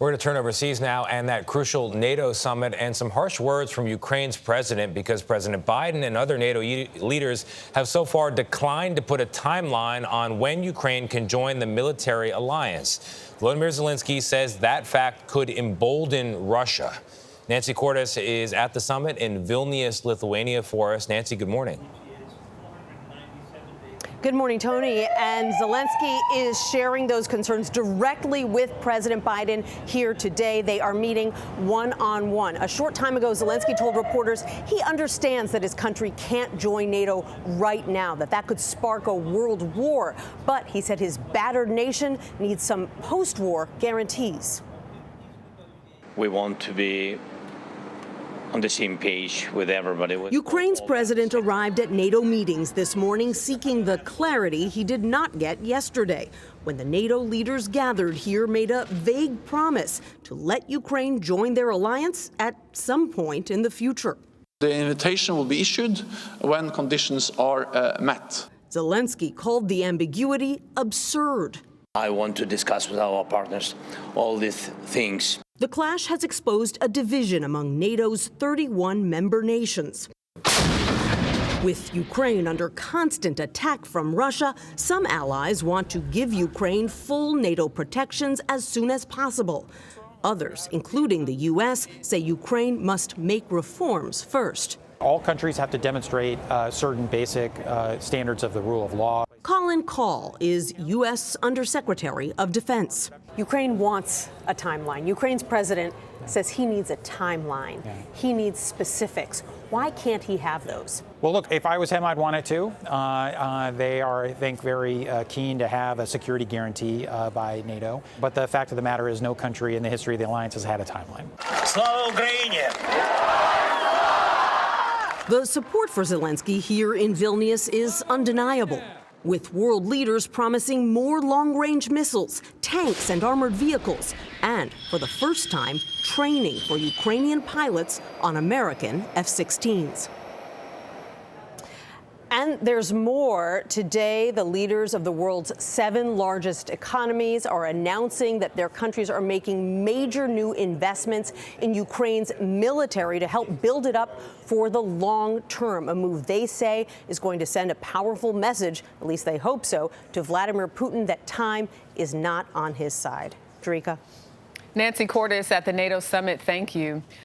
We're going to turn overseas now and that crucial NATO summit and some harsh words from Ukraine's president because President Biden and other NATO leaders have so far declined to put a timeline on when Ukraine can join the military alliance. Volodymyr Zelensky says that fact could embolden Russia. Nancy Cordes is at the summit in Vilnius, Lithuania for us. Nancy, good morning. Good morning, Tony. And Zelensky is sharing those concerns directly with President Biden here today. They are meeting one-on-one. A short time ago, Zelensky told reporters he understands that his country can't join NATO right now, that could spark a world war. But he said his battered nation needs some post-war guarantees. We want to be on the same page with everybody. Ukraine's president arrived at NATO meetings this morning seeking the clarity he did not get yesterday when the NATO leaders gathered here made a vague promise to let Ukraine join their alliance at some point in the future. The invitation will be issued when conditions are met. Zelensky called the ambiguity absurd. I want to discuss with our partners all these things. The clash has exposed a division among NATO's 31 member nations. With Ukraine under constant attack from Russia, some allies want to give Ukraine full NATO protections as soon as possible. Others, including the U.S., say Ukraine must make reforms first. All countries have to demonstrate certain basic standards of the rule of law. Colin Kahl is U.S. Undersecretary of Defense. Ukraine wants a timeline. Ukraine's president says he needs a timeline. Yeah. He needs specifics. Why can't he have those? Well, look, if I was him, I'd want it too. They are, I think, very keen to have a security guarantee by NATO. But the fact of the matter is no country in the history of the alliance has had a timeline. Slava Ukraini! The support for Zelensky here in Vilnius is undeniable, with world leaders promising more long-range missiles, tanks and armored vehicles, and, for the first time, training for Ukrainian pilots on American F-16s. And there's more. Today, the leaders of the world's 7 largest economies are announcing that their countries are making major new investments in Ukraine's military to help build it up for the long term, a move they say is going to send a powerful message, at least they hope so, to Vladimir Putin that time is not on his side. Jerika. Nancy Cordes at the NATO Summit, thank you.